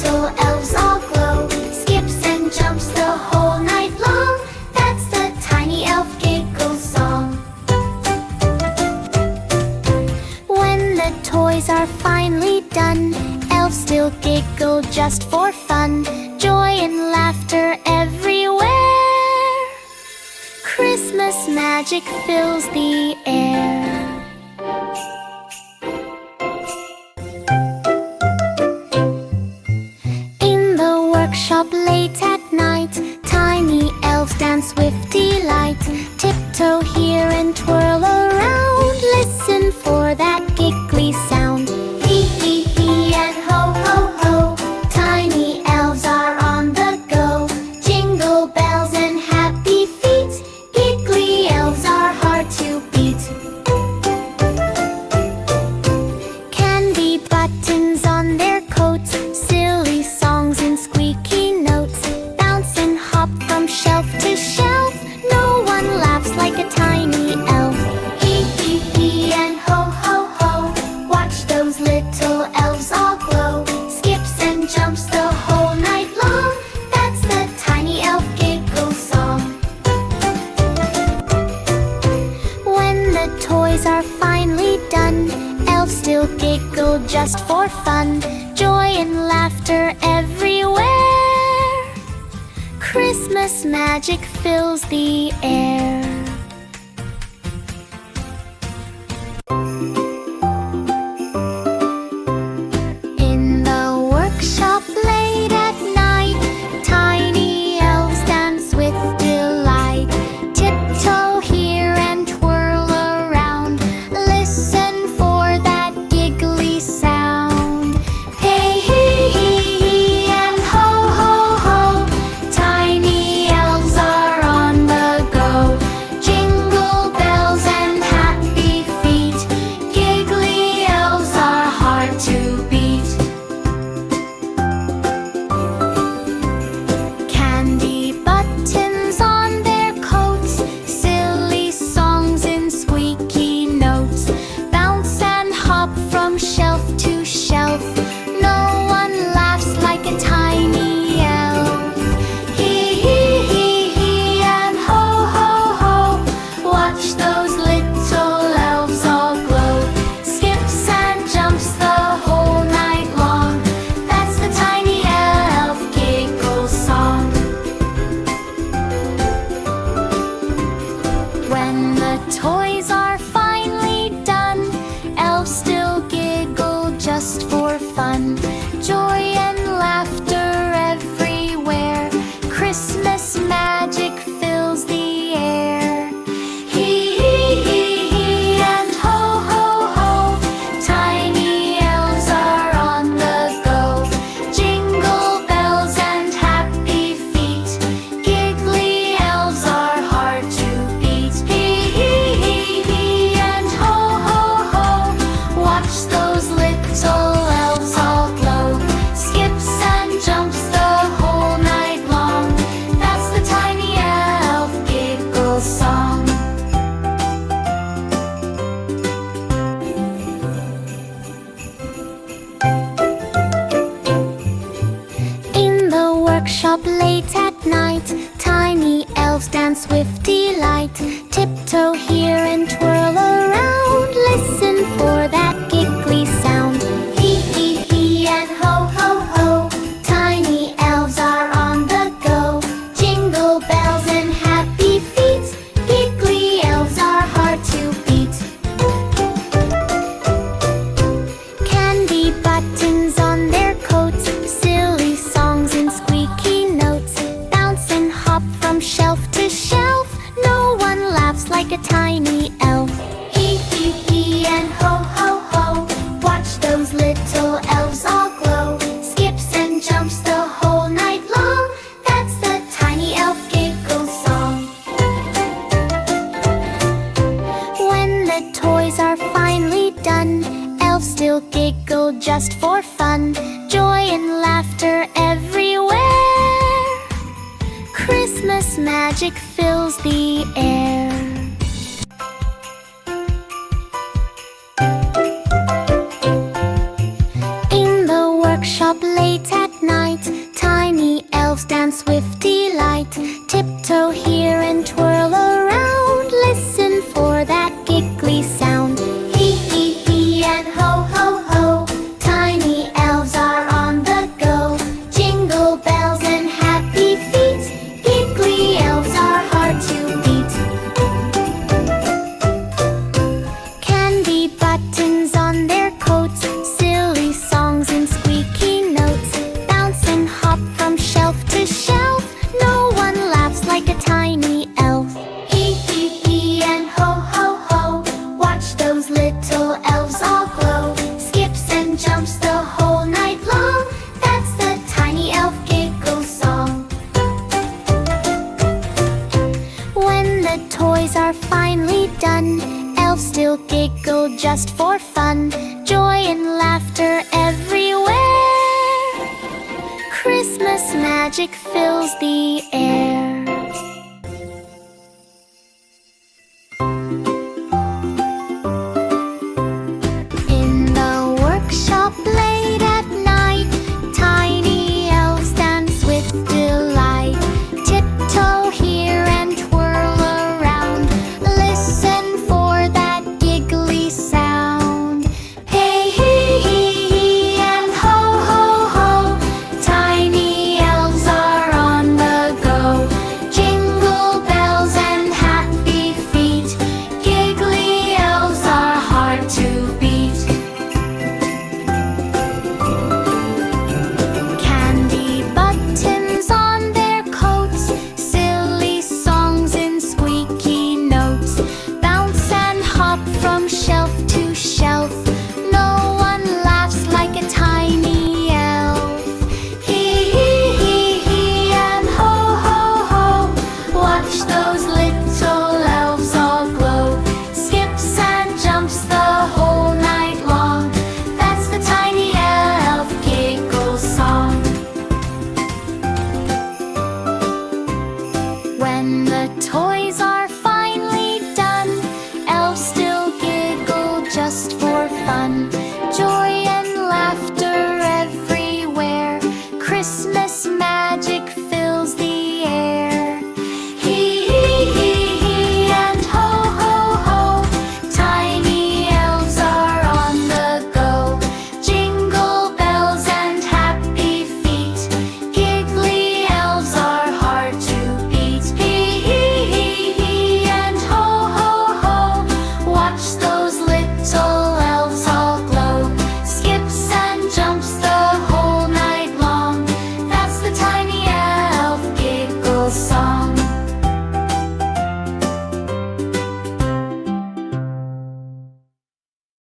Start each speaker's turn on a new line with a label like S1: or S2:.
S1: little elves all glow. Skips and jumps the whole night long. That's the Tiny Elf Giggle Song. When the toys are finally done, elves still giggle just for fun. Joy and laughter everywhere. Christmas magic fills the air. In the workshop late at night, tiny elves dance with delight. Tiptoe here and twirl around. Listen for that giggly sound. Hee hee hee and ho ho ho. Tiny elves are on the go. Jingle bells and happy feet. Giggly elves are hard to beat. Candy buttons on their coats. Silly songs and squeaky notes. Bounce and hop from shelf to shelf. No one laughs like a tiny elf. Hee hee hee and ho ho ho. Watch those little elves all glow. Skips and jumps the whole night long. That's the Tiny Elf Giggle Song. When the toys are finally done, elves still giggle just for fun. Joy and laughter everywhere. Christmas magic fills the air. In the workshop late at night, tiny elves dance with delight. Tiptoe here and twirl around. Listen for that giggly sound. Hey hee hee hee and ho ho ho. Tiny elves are on the go. Jingle bells and happy feet. Giggly elves are hard to beat. Candy buttons on their coats. Silly songs and squeaky notes. Bounce and hop from shelf to shelf. No one laughs like a tiny elf. Hee hee hee hee and ho ho ho. Watch those little elves all glow. Skips and jumps the whole night long. That's the Tiny Elf Giggle Song. When the toys are finally done, elves still giggle just for fun. Joy and laughter everywhere. Christmas magic fills the air. Hee hee hee hee and ho ho ho. Tiny elves are on the go. Jingle bells and happy feet. Giggly elves are hard to beat. Hee hee hee hee and ho ho ho. Watch those little elves all glow. Skips and jumps the whole night long. That's the Tiny Elf Giggle Song. In the workshop late at night, tiny elves dance with delight. Tiptoe here and twirl around. Listen for that giggly sound. Hee hee hee and ho ho ho. Tiny elves are on the go. Jingle bells and happy feet. Giggly elves are hard to beat. Candy buttons on their coats. Silly songs and squeaky notes. Bounce and hop from shelf to shelf. No one laughs like a tiny elf. Hee hee hee and ho ho ho. Watch those little elves all glow. Skips and jumps the whole night long. That's the Tiny Elf Giggle Song. When the toys are finally done, elves still giggle just for fun. Joy and laughter everywhere. Christmas magic fills the air. In the workshop late at night, dance with delight. Tiptoe here and twirl around. Listen for that giggly sound. Hee hee hee and ho ho ho. Tiny elves are on the go. Jingle bells and happy feet. Giggly elves are hard to beat. Candy buttons on their coats. Silly songs and squeaky notes. Bounce and hop from shelf to shelf. No one laughs like a tiny elf. Hee hee hee and ho ho ho. Watch those little elves all glow. Skips and jumps the whole night long. That's the Tiny Elf Giggle Song. When the toys are finally done, elves still giggle just for fun. Joy and laughter everywhere. Christmas magic fills the air.